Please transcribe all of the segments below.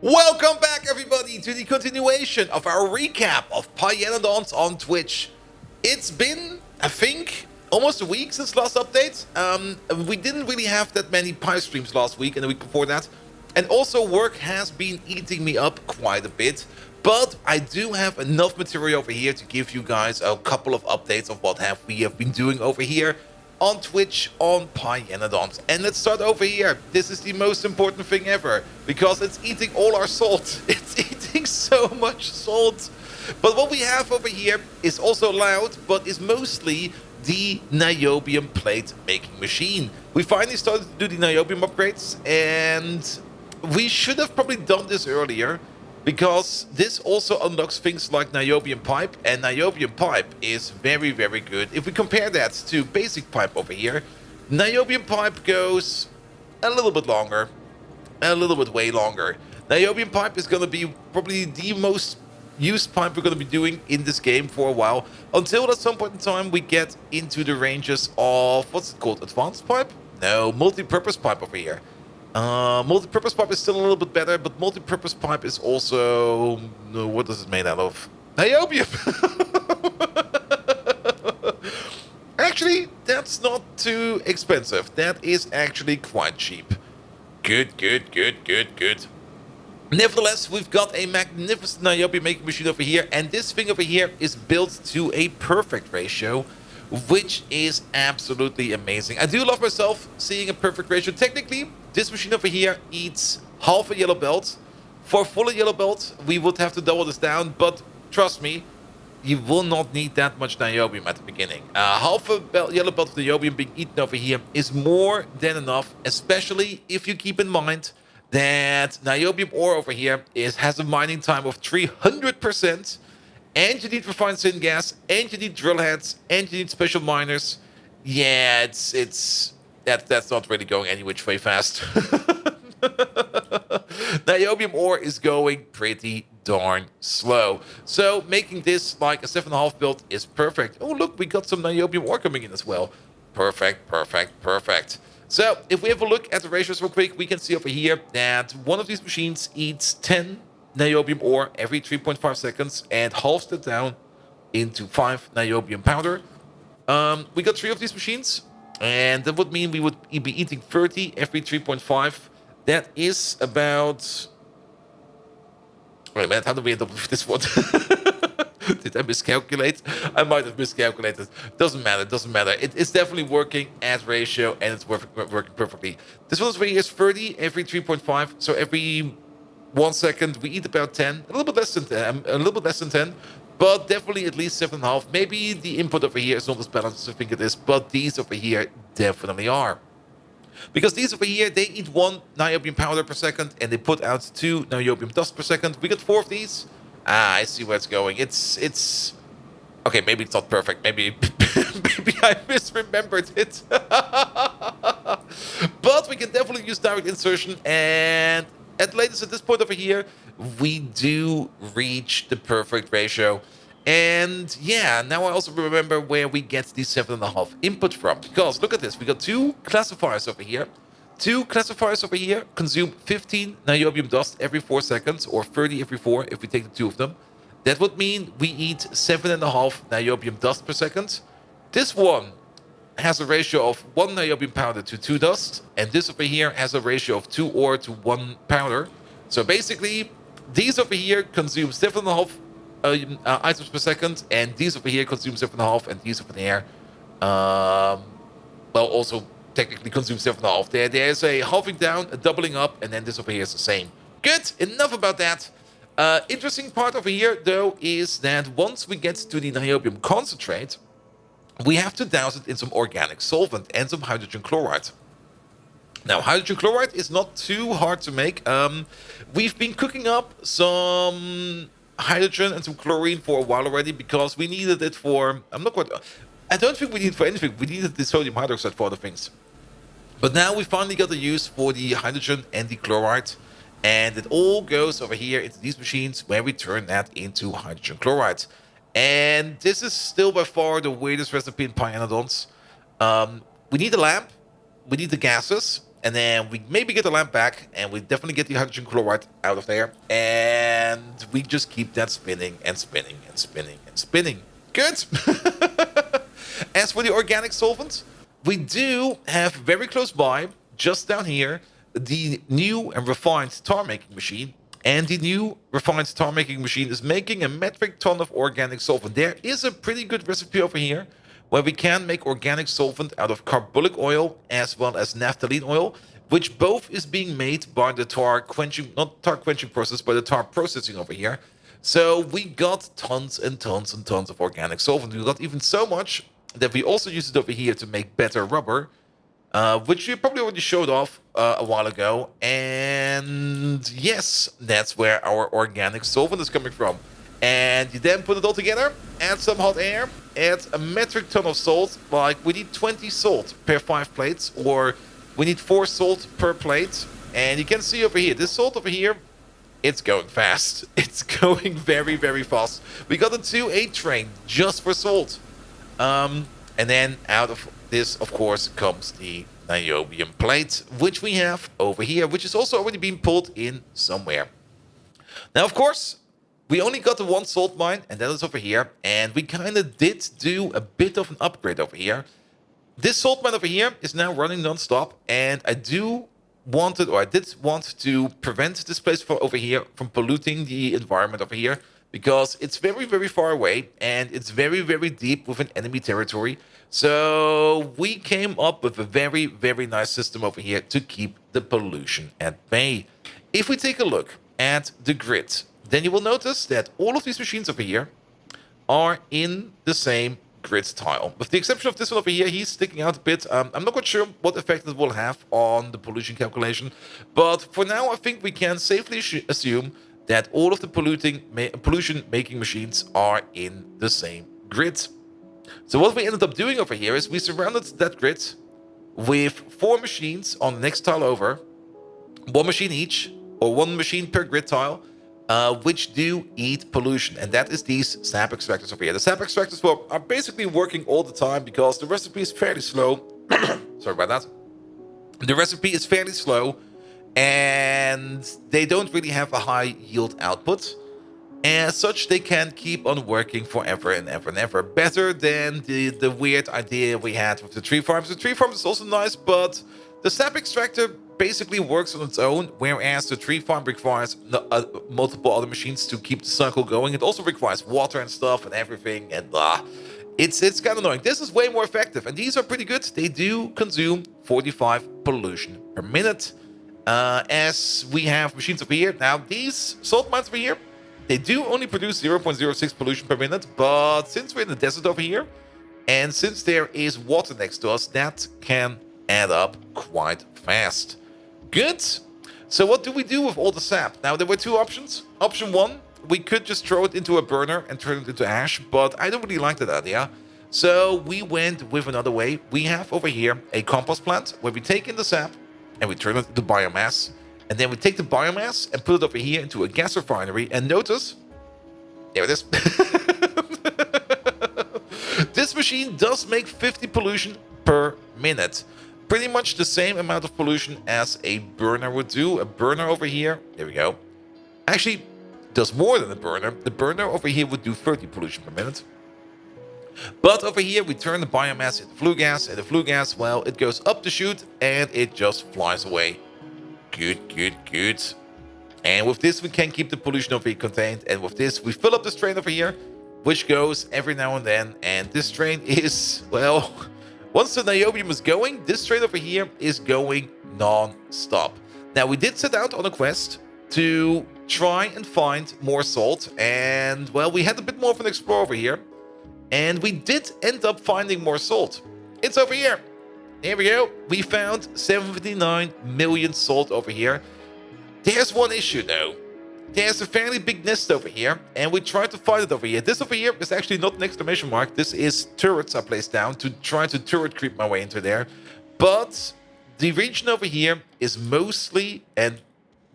Welcome back, everybody, to the continuation of our recap of Pyanodons on Twitch. It's been, I think, almost a week since last update. We didn't really have that many Pi streams last week and the week before that. And also, work has been eating me up quite a bit. But I do have enough material over here to give you guys a couple of updates of what we have been doing over here on Twitch on Pyanodons. And let's start over here. This is the most important thing ever, because it's eating all our salt. It's eating so much salt. But what we have over here is also loud, but is mostly the niobium plate making machine. We finally started to do the niobium upgrades, and we should have probably done this earlier, because this also unlocks things like niobium pipe, and niobium pipe is very, very good. If we compare that to basic pipe over here, niobium pipe goes a little bit longer, a little bit way longer. Niobium pipe is going to be probably the most used pipe we're going to be doing in this game for a while, until at some point in time we get into the ranges of, what's it called, advanced pipe? No, multi-purpose pipe over here. Multi-purpose pipe is still a little bit better, but multi-purpose pipe is also... what is it made out of? Niobium! Actually, that's not too expensive. That is actually quite cheap. Good, good, good, good, good. Nevertheless, we've got a magnificent niobium making machine over here, and this thing over here is built to a perfect ratio, which is absolutely amazing. I do love myself seeing a perfect ratio. Technically, this machine over here eats half a yellow belt. For a full yellow belt, we would have to double this down, but trust me, you will not need that much niobium at the beginning. Half a yellow belt of niobium being eaten over here is more than enough, especially if you keep in mind that niobium ore over here has a mining time of 300%, and you need refined syngas, and you need drill heads, and you need special miners. Yeah, that's not really going any which way fast. Niobium ore is going pretty darn slow. So making this like a 7.5 build is perfect. Oh, look, we got some niobium ore coming in as well. Perfect, perfect, perfect. So if we have a look at the ratios real quick, we can see over here that one of these machines eats 10 niobium ore every 3.5 seconds and halves it down into 5 niobium powder. We got 3 of these machines, and that would mean we would be eating 30 every 3.5. That is about... Wait a minute, how do we end up with this one? Did I miscalculate? I might have miscalculated. Doesn't matter, doesn't matter. It's definitely working at ratio, and it's working perfectly. This one is 30 every 3.5, so every 1 second we eat about 10. A little bit less than 10, but definitely at least 7.5. Maybe the input over here is not as balanced as I think it is, but these over here definitely are. Because these over here, they eat 1 niobium powder per second, and they put out 2 niobium dust per second. We got 4 of these. I see where it's going. It's okay, maybe it's not perfect. Maybe I misremembered it. But we can definitely use direct insertion, and at latest at this point over here, we do reach the perfect ratio. And yeah, now I also remember where we get the 7.5 input from. Because look at this, we got 2 classifiers over here. 2 classifiers over here consume 15 niobium dust every 4 seconds, or 30 every 4 if we take the 2 of them. That would mean we eat 7.5 niobium dust per second. This one has a ratio of 1 niobium powder to 2 dust, and this over here has a ratio of 2 ore to 1 powder. So basically, these over here consume 7.5 items per second, and these over here consume 7.5, and these over there, well, also technically consume 7.5. There's a halving down, a doubling up, and then this over here is the same. Good, enough about that. Interesting part over here, though, is that once we get to the niobium concentrate, we have to douse it in some organic solvent and some hydrogen chloride. Now, hydrogen chloride is not too hard to make. We've been cooking up some hydrogen and some chlorine for a while already, because we needed it for... I don't think we need it for anything. We needed the sodium hydroxide for other things. But now we finally got the use for the hydrogen and the chloride, and it all goes over here into these machines where we turn that into hydrogen chloride. And this is still by far the weirdest recipe in Pyanodons. We need a lamp, we need the gases, and then we maybe get the lamp back, and we definitely get the hydrogen chloride out of there, and we just keep that spinning and spinning and spinning and spinning. Good. As for the organic solvent, we do have very close by, just down here, the new and refined tar making machine. And the new refined tar making machine is making a metric ton of organic solvent. There is a pretty good recipe over here where we can make organic solvent out of carbolic oil as well as naphthalene oil, which both is being made by the tar quenching, not tar quenching process, but the tar processing over here. So we got tons and tons and tons of organic solvent. We got even so much that we also use it over here to make better rubber, which you probably already showed off a while ago. And yes, that's where our organic solvent is coming from. And you then put it all together, add some hot air, add a metric ton of salt. Like, we need 20 salt per 5 plates, or we need 4 salt per plate. And you can see over here, this salt over here, it's going fast. It's going very, very fast. We got into a train just for salt. And then out of this, of course, comes the niobium plate, which we have over here, which is also already being pulled in somewhere. Now, of course, we only got the one salt mine, and that is over here. And we kind of did do a bit of an upgrade over here. This salt mine over here is now running non-stop, and I did want to prevent this place from over here from polluting the environment over here, because it's very, very far away, and it's very, very deep within enemy territory. So we came up with a very, very nice system over here to keep the pollution at bay. If we take a look at the grid, then you will notice that all of these machines over here are in the same grid tile. With the exception of this one over here, he's sticking out a bit. I'm not quite sure what effect it will have on the pollution calculation, but for now I think we can safely assume that all of the pollution-making machines are in the same grid. So what we ended up doing over here is we surrounded that grid with 4 machines on the next tile over, 1 machine each, or 1 machine per grid tile, which do eat pollution, and that is these sap extractors over here. The sap extractors are basically working all the time because the recipe is fairly slow. Sorry about that. The recipe is fairly slow, and they don't really have a high yield output. As such, they can keep on working forever and ever and ever. Better than the weird idea we had with the tree farms. The tree farms is also nice, but the sap extractor basically works on its own, whereas the tree farm requires multiple other machines to keep the cycle going. It also requires water and stuff and everything, and it's kind of annoying. This is way more effective, and these are pretty good. They do consume 45 pollution per minute, as we have machines over here. Now, these salt mines over here, they do only produce 0.06 pollution per minute, but since we're in the desert over here, and since there is water next to us, that can add up quite fast. Good. So what do we do with all the sap? Now, there were 2 options. Option 1, we could just throw it into a burner and turn it into ash, but I don't really like that idea. So we went with another way. We have over here a compost plant where we take in the sap and we turn it into biomass. And then we take the biomass and put it over here into a gas refinery. And notice, there it is. This machine does make 50 pollution per minute. Pretty much the same amount of pollution as a burner would do. A burner over here, there we go, actually does more than a burner. The burner over here would do 30 pollution per minute. But over here, we turn the biomass into flue gas. And the flue gas, well, it goes up the chute and it just flies away. Good, good, good. And with this, we can keep the pollution over here contained. And with this, we fill up this train over here, which goes every now and then. And this train is, well, once the niobium is going, this train over here is going non-stop. Now, we did set out on a quest to try and find more salt. And, well, we had a bit more of an explore over here. And we did end up finding more salt. It's over here. Here we go. We found 79 million salt over here. There's one issue, though. There's a fairly big nest over here, and we tried to find it over here. This over here is actually not an exclamation mark. This is turrets I placed down to try to turret creep my way into there. But the region over here is mostly and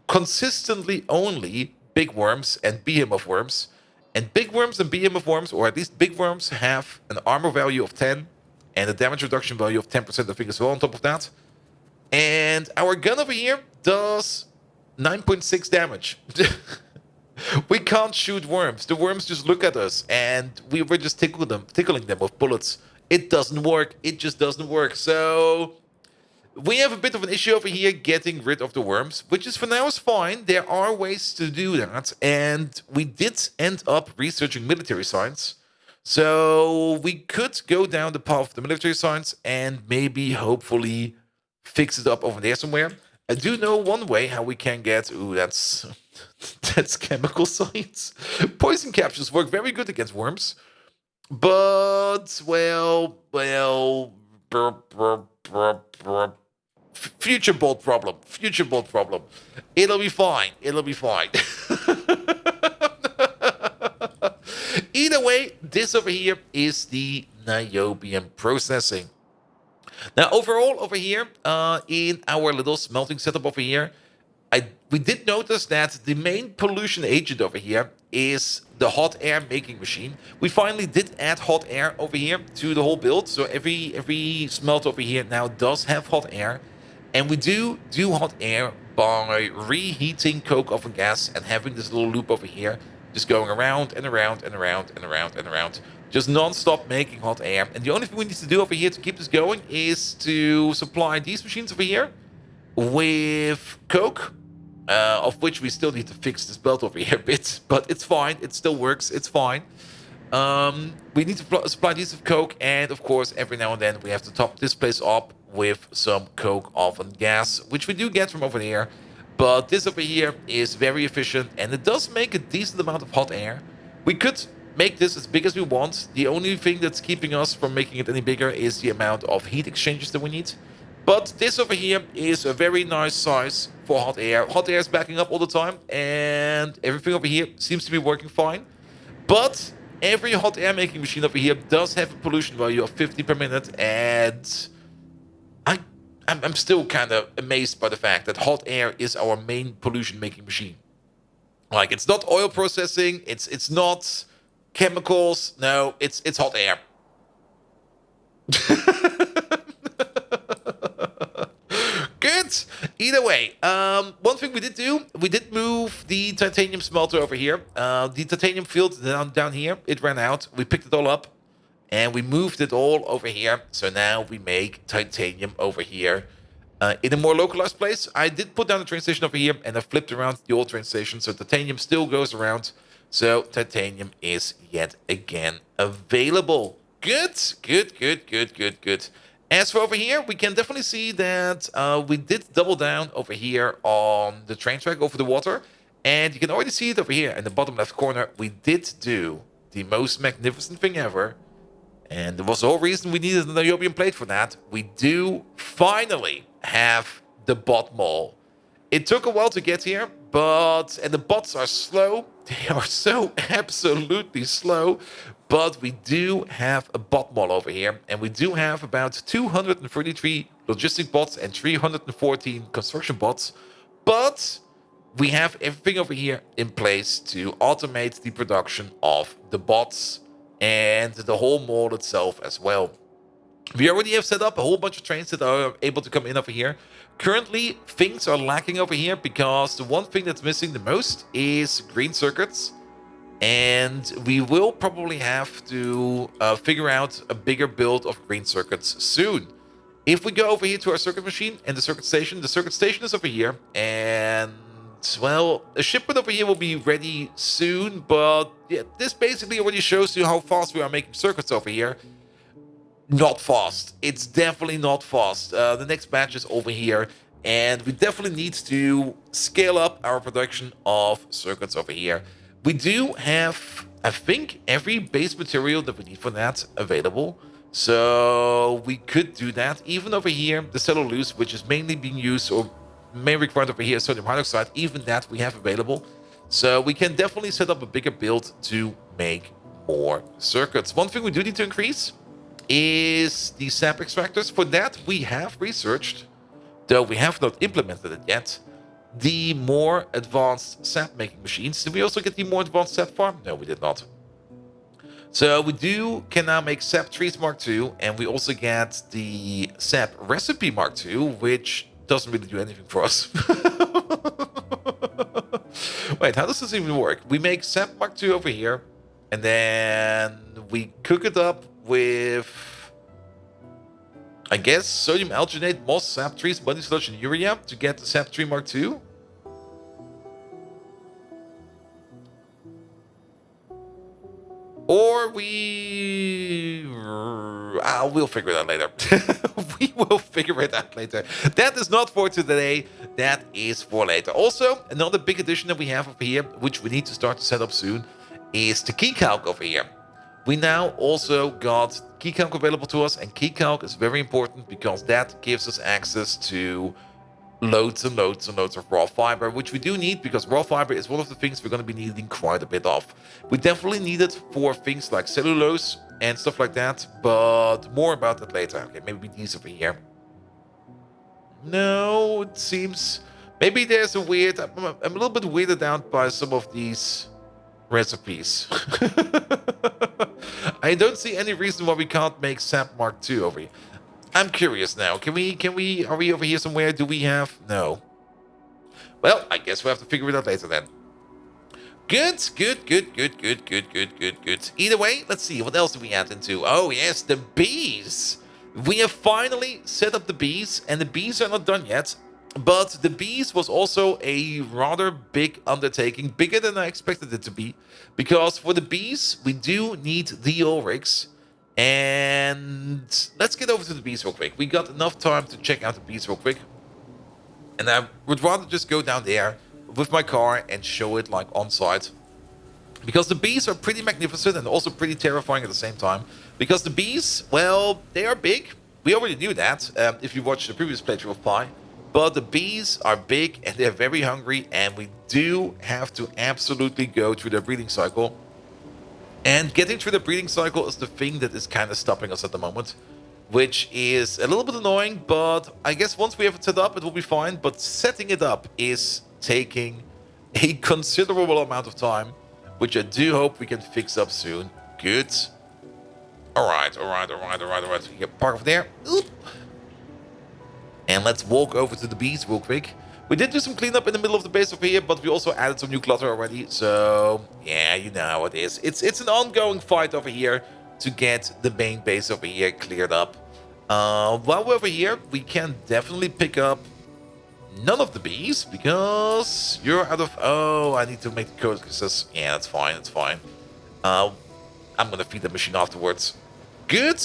consistently only big worms and behemoth worms. And big worms and behemoth worms, or at least big worms, have an armor value of 10 and a damage reduction value of 10%, I think, as well on top of that. And our gun over here does 9.6 damage. We can't shoot worms. The worms just look at us, and we were just tickling them with bullets. It doesn't work. It just doesn't work. So we have a bit of an issue over here getting rid of the worms, which is for now is fine. There are ways to do that, and we did end up researching military science. So we could go down the path of the military science and maybe, hopefully, fix it up over there somewhere. I do know one way how we can get. Ooh, that's that's chemical science. Poison capsules work very good against worms, but future bolt problem. Future bolt problem. It'll be fine. It'll be fine. Either way, this over here is the niobium processing. Now, overall, over here, in our little smelting setup over here, we did notice that the main pollution agent over here is the hot air making machine. We finally did add hot air over here to the whole build, so every smelt over here now does have hot air, and we do hot air by reheating coke oven gas and having this little loop over here just going around and around and around and around and around, just non-stop making hot air. And the only thing we need to do over here to keep this going is to supply these machines over here with coke, of which we still need to fix this belt over here a bit, but it's fine. It still works. It's fine. We need to supply these with coke, and of course, every now and then we have to top this place up with some coke oven gas, which we do get from over there. But this over here is very efficient, and it does make a decent amount of hot air. We could make this as big as we want. The only thing that's keeping us from making it any bigger is the amount of heat exchangers that we need. But this over here is a very nice size for hot air. Hot air is backing up all the time, and everything over here seems to be working fine. But every hot air making machine over here does have a pollution value of 50 per minute, and I'm still kind of amazed by the fact that hot air is our main pollution making machine. Like, it's not oil processing, it's not chemicals, no, it's hot air. Good. Either way, one thing we did move the titanium smelter over here. The titanium field down here, it ran out. We picked it all up, and we moved it all over here. So now we make titanium over here in a more localized place. I did put down the train station over here, and I flipped around the old train station, so titanium still goes around. So titanium is yet again available. Good. As for over here, we can definitely see that we did double down over here on the train track over the water. And you can already see it over here in the bottom left corner. We did do the most magnificent thing ever. And there was the whole reason we needed a niobium plate for that. We do finally have the bot mole. It took a while to get here, and the bots are slow. They are so absolutely slow. But we do have a bot mole over here, and we do have about 233 logistic bots and 314 construction bots. But we have everything over here in place to automate the production of the bots and the whole mall itself as well. We already have set up a whole bunch of trains that are able to come in over here. Currently, things are lacking over here because the one thing that's missing the most is green circuits. And we will probably have to figure out a bigger build of green circuits soon. If we go over here to our circuit machine and the circuit station is over here. And, well, a shipment over here will be ready soon. But yeah, this basically already shows you how fast we are making circuits over here. Not fast. It's definitely not fast. The next batch is over here. And we definitely need to scale up our production of circuits over here. We do have, I think, every base material that we need for that available. So we could do that. Even over here, the cellulose, which is mainly being used, or main required over here, sodium hydroxide, even that we have available. So we can definitely set up a bigger build to make more circuits. One thing we do need to increase is the sap extractors. For that, we have researched, though we have not implemented it yet, the more advanced sap making machines. Did we also get the more advanced sap farm? No, we did not. So we can now make sap trees Mark II, and we also get the sap recipe Mark II, which doesn't really do anything for us. Wait, how does this even work? We make sap Mark 2 over here, and then we cook it up with, I guess, sodium alginate, moss, sap trees, body sludge, and urea to get the sap 3 Mark 2. Or we'll figure it out later. We will figure it out later. That is not for today. That is for later. Also, another big addition that we have over here, which we need to start to set up soon, is the key calc over here. We now also got key calc available to us, and key calc is very important because that gives us access to loads and loads and loads of raw fiber, which we do need because raw fiber is one of the things we're going to be needing quite a bit of. We definitely need it for things like cellulose and stuff like that, but more about that later. Okay, maybe these over here. No, it seems maybe there's a weird. I'm a little bit weirded out by some of these recipes. I don't see any reason why we can't make sap Mark II over here. I'm curious now. Are we over here somewhere? Do we have? No. Well, I guess we'll have to figure it out later then. Good. Either way, let's see. What else do we add into? Oh, yes, the bees. We have finally set up the bees, and the bees are not done yet. But the bees was also a rather big undertaking, bigger than I expected it to be. Because for the bees, we do need the Ulrichs. And let's get over to the bees real quick. We got enough time to check out the bees real quick. And I would rather just go down there with my car and show it like on site. Because the bees are pretty magnificent and also pretty terrifying at the same time. Because the bees, well, they are big. We already knew that if you watched the previous playthrough of Pi. But the bees are big and they're very hungry. And we do have to absolutely go through their breeding cycle. And getting through the breeding cycle is the thing that is kind of stopping us at the moment, which is a little bit annoying, but I guess once we have it set up, it will be fine. But setting it up is taking a considerable amount of time, which I do hope we can fix up soon. Good. All right. Here, park over there. Oop. And let's walk over to the bees real quick. We did do some cleanup in the middle of the base over here, but we also added some new clutter already. So, yeah, you know how it is. It's an ongoing fight over here to get the main base over here cleared up. While we're over here, we can definitely pick up none of the bees because you're out of... Oh, I need to make the code because yeah, that's fine. I'm going to feed the machine afterwards. Good.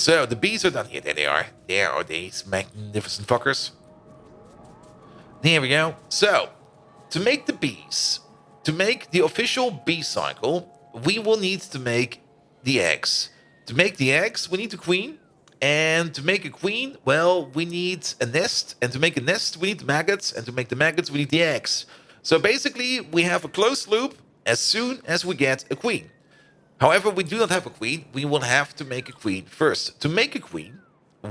So, the bees are done here. There they are. There are these magnificent fuckers. There we go. So, to make the bees, to make the official bee cycle, we will need to make the eggs. To make the eggs, we need a queen. And to make a queen, well, we need a nest. And to make a nest, we need the maggots. And to make the maggots, we need the eggs. So, basically, we have a closed loop as soon as we get a queen. However, we do not have a queen. We will have to make a queen first. To make a queen,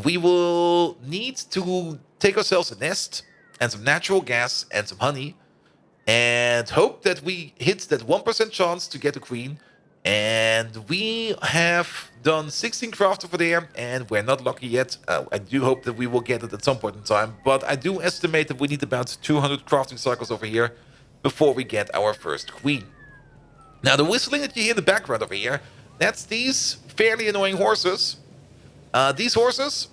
we will need to take ourselves a nest and some natural gas and some honey and hope that we hit that 1% chance to get a queen. And we have done 16 craft over there and we're not lucky yet. I do hope that we will get it at some point in time, but I do estimate that we need about 200 crafting cycles over here before we get our first queen. Now, the whistling that you hear in the background over here, that's these fairly annoying horses. These horses,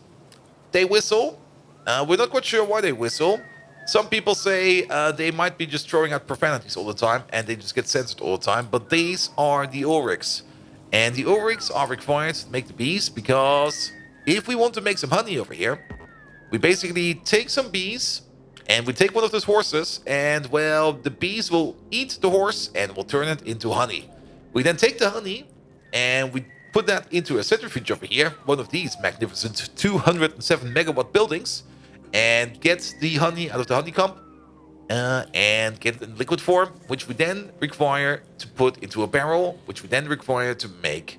they whistle. We're not quite sure why they whistle. Some people say they might be just throwing out profanities all the time, and they just get censored all the time. But these are the Ulrichs. And the Ulrichs are required to make the bees, because if we want to make some honey over here, we basically take some bees, and we take one of those horses, and, well, the bees will eat the horse and will turn it into honey. We then take the honey, and we put that into a centrifuge over here, one of these magnificent 207 megawatt buildings, and get the honey out of the honeycomb, and get it in liquid form, which we then require to put into a barrel, which we then require to make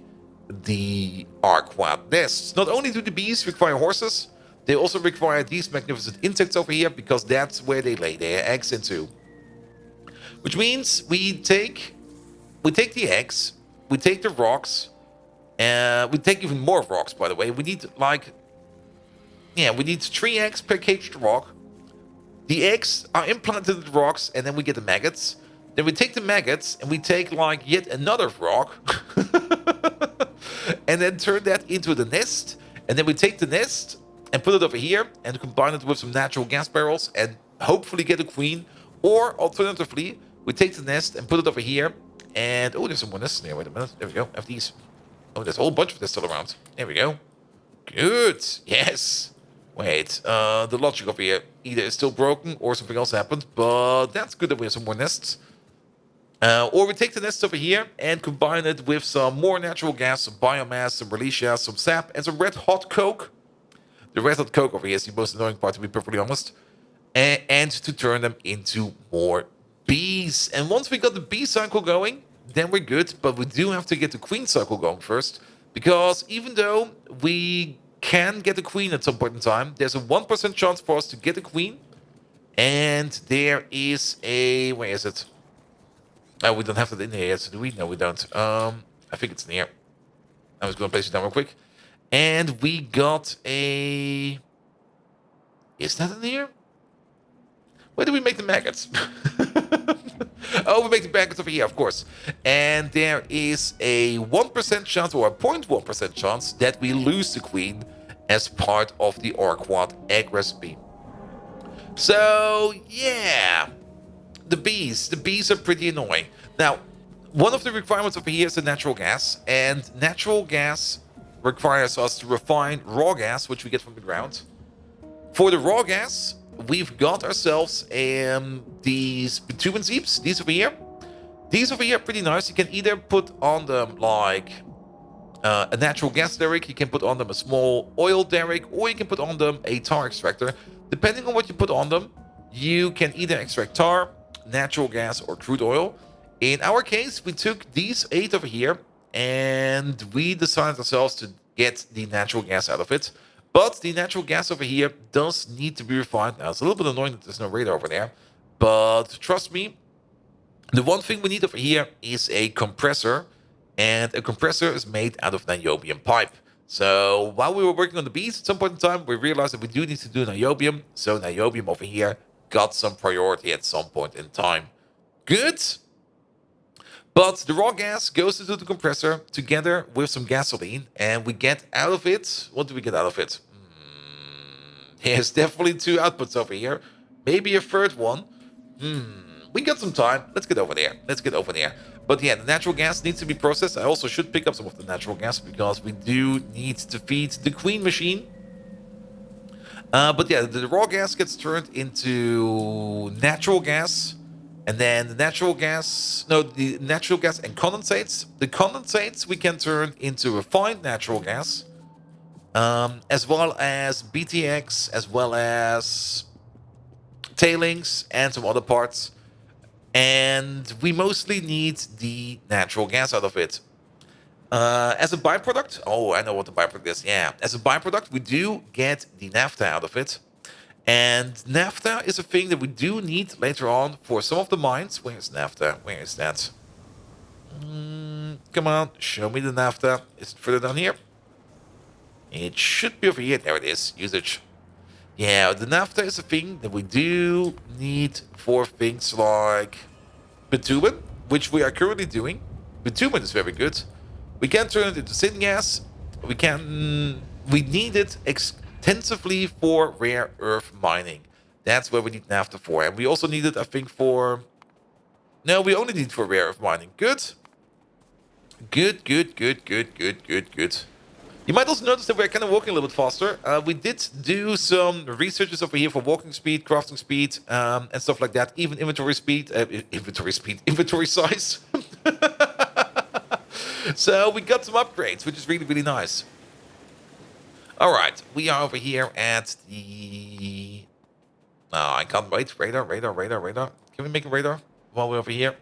the arquat nests. Not only do the bees require horses, they also require these magnificent insects over here, because that's where they lay their eggs into. Which means we take the eggs, we take the rocks, we take even more rocks, by the way. We need, like, Yeah, we need 3 eggs per caged rock. The eggs are implanted in the rocks, and then we get the maggots. Then we take the maggots and we take like yet another rock, and then turn that into the nest. And then we take the nest and put it over here and combine it with some natural gas barrels and hopefully get a queen. Or alternatively, we take the nest and put it over here. And oh, there's some more nests in there. Wait a minute. There we go. Have these. Oh, there's a whole bunch of this still around. There we go. Good. Yes. Wait. The logic over here either is still broken or something else happened. But that's good that we have some more nests. Or we take the nests over here and combine it with some more natural gas, some biomass, some release, some sap, and some red hot coke. The red hot coke over here is the most annoying part, to be perfectly honest. And to turn them into more bees. And once we got the bee cycle going, then we're good. But we do have to get the queen cycle going first. Because even though we can get a queen at some point in time, there's a 1% chance for us to get a queen. And there is a... where is it? Oh, we don't have that in here yet, so do we? No, we don't. I think it's in here. I was going to place it down real quick. And we got a... is that in here? Where do we make the maggots? Oh, we make the maggots over here, of course. And there is a 1% chance, or a 0.1% chance, that we lose the queen as part of the Orquad egg recipe. So, yeah. The bees are pretty annoying. Now, one of the requirements over here is the natural gas, and natural gas requires us to refine raw gas, which we get from the ground. For the raw gas, we've got ourselves these bitumen seeps, these over here. These over here are pretty nice. You can either put on them like a natural gas derrick, you can put on them a small oil derrick, or you can put on them a tar extractor. Depending on what you put on them, you can either extract tar, natural gas, or crude oil. In our case, we took these 8 over here and we decided ourselves to get the natural gas out of it. But the natural gas over here does need to be refined. Now, it's a little bit annoying that there's no radar over there, but trust me, the one thing we need over here is a compressor, and a compressor is made out of niobium pipe. So while we were working on the bees, at some point in time, we realized that we do need to do niobium. So niobium over here got some priority at some point in time. Good. But the raw gas goes into the compressor together with some gasoline, and we get out of it... what do we get out of it? There's definitely 2 outputs over here. Maybe a third one. We got some time. Let's get over there. But yeah, the natural gas needs to be processed. I also should pick up some of the natural gas because we do need to feed the queen machine. But yeah, the raw gas gets turned into natural gas. And then the natural gas and condensates. The condensates we can turn into refined natural gas. As well as BTX, as well as tailings and some other parts. And we mostly need the natural gas out of it. As a byproduct, oh, I know what the byproduct is. Yeah, as a byproduct, we do get the naphtha out of it. And naphtha is a thing that we do need later on for some of the mines. Where's naphtha? Where is that? Come on, show me the naphtha. Is it further down here? It should be over here. There it is. Usage. Yeah, the naphtha is a thing that we do need for things like bitumen, which we are currently doing. Bitumen is very good. We can turn it into syngas. We need it extensively for rare earth mining. That's where we need naphtha for. And we also need it, I think, for... no, we only need it for rare earth mining. Good. Good. You might also notice that we're kind of walking a little bit faster. We did do some researches over here for walking speed, crafting speed, and stuff like that. Even inventory size. So we got some upgrades, which is really, really nice. All right, we are over here at the... oh, I can't wait. Radar. Can we make a radar while we're over here?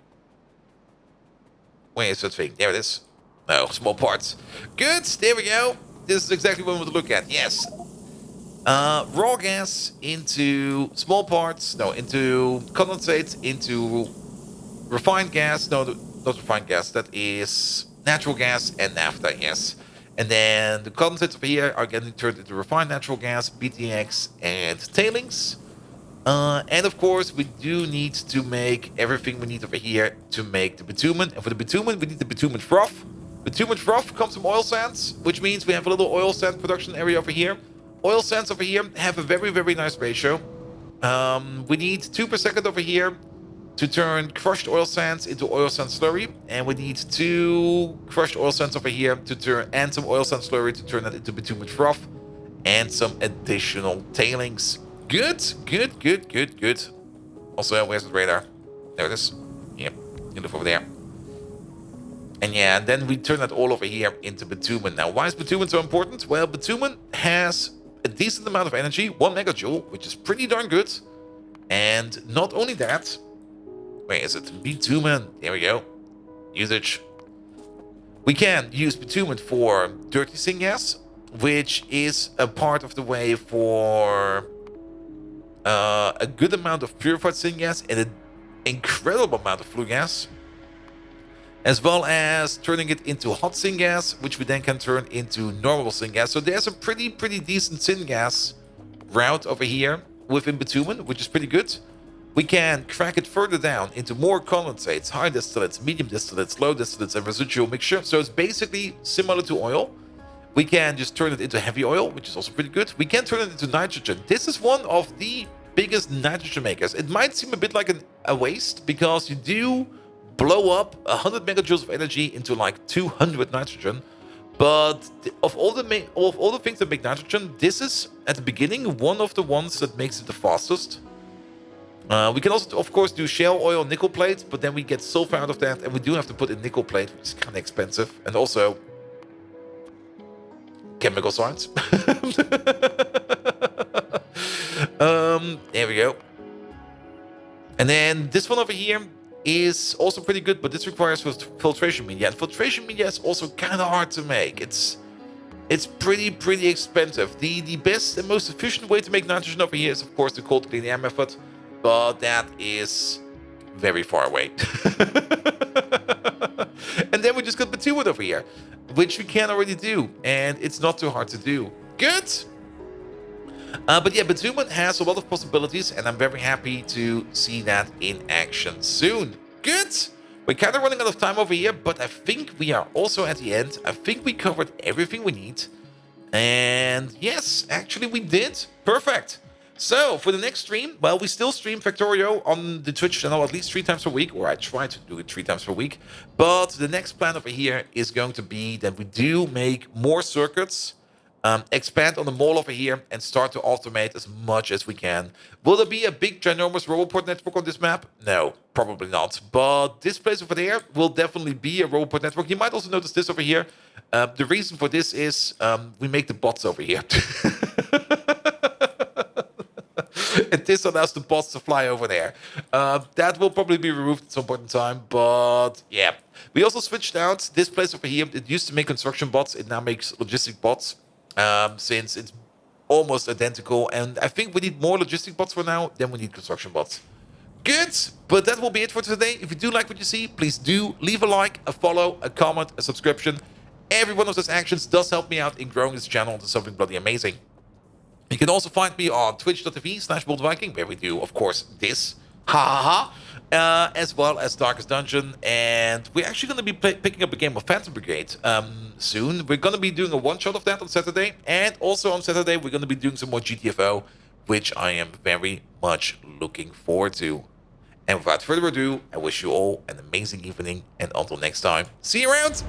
Where is that thing? There it is. No, small parts. Good, there we go. This is exactly what we want to look at. Yes. Raw gas into small parts. No, into condensate, into refined gas. No, not refined gas. That is natural gas and naphtha, yes. And then the condensates over here are getting turned into refined natural gas, BTX, and tailings. And of course, we do need to make everything we need over here to make the bitumen. And for the bitumen, we need the bitumen froth. Bitumen froth comes from oil sands, which means we have a little oil sand production area over here. Oil sands over here have a very, very nice ratio. We need 2 per second over here to turn crushed oil sands into oil sand slurry, and we need 2 crushed oil sands over here to turn, and some oil sand slurry to turn that into bitumen froth, and some additional tailings. Good, good, good, good, good. Also, where's the radar? There it is. Yep, you look over there. And yeah, and then we turn that all over here into bitumen. Now, why is bitumen so important? Well, bitumen has a decent amount of energy, 1 megajoule, which is pretty darn good. And not only that, where is it? Bitumen. There we go. Usage. We can use bitumen for dirty syngas, which is a part of the way for a good amount of purified syngas and an incredible amount of flue gas, as well as turning it into hot syngas, which we then can turn into normal syngas. So there's a pretty decent syngas route over here within bitumen, which is pretty good. We can crack it further down into more condensates, high distillates, medium distillates, low distillates, and residual mixture. So it's basically similar to oil. We can just turn it into heavy oil, which is also pretty good. We can turn it into nitrogen. This is one of the biggest nitrogen makers. It might seem a bit like a waste, because you do blow up 100 megajoules of energy into like 200 nitrogen. But of all the things that make nitrogen, this is at the beginning one of the ones that makes it the fastest. We can also, of course, do shale oil nickel plate, but then we get sulfur out of that, and we do have to put in nickel plate, which is kind of expensive, and also chemical science. There we go. And then this one over here is also pretty good, but this requires filtration media, and filtration media is also kind of hard to make. It's pretty expensive. The best and most efficient way to make nitrogen over here is, of course, the cold clean air method, but that is very far away. And then we just got bitumen over here, which we can already do, and it's not too hard to do. Good. But yeah, bitumen has a lot of possibilities, and I'm very happy to see that in action soon. Good. We're kind of running out of time over here, but I think we are also at the end. I think we covered everything we need. And yes, actually we did. Perfect. So for the next stream, well, we still stream Factorio on the Twitch channel at least 3 times per week, or I try to do it 3 times per week. But the next plan over here is going to be that we do make more circuits, expand on the mall over here, and start to automate as much as we can. Will there be a big ginormous Roboport network on this map? No, probably not. But this place over there will definitely be a Roboport network. You might also notice this over here. The reason for this is we make the bots over here. And this allows the bots to fly over there. That will probably be removed at some point in time, but yeah. We also switched out this place over here. It used to make construction bots. It now makes logistic bots, since it's almost identical. And I think we need more logistic bots for now than we need construction bots. Good, but that will be it for today. If you do like what you see, please do leave a like, a follow, a comment, a subscription. Every one of those actions does help me out in growing this channel into something bloody amazing. You can also find me on twitch.tv/BoldViking, where we do, of course, this. As well as Darkest Dungeon. And we're actually going to be picking up a game of Phantom Brigade soon. We're going to be doing a one-shot of that on Saturday. And also on Saturday, we're going to be doing some more GTFO, which I am very much looking forward to. And without further ado, I wish you all an amazing evening. And until next time, see you around!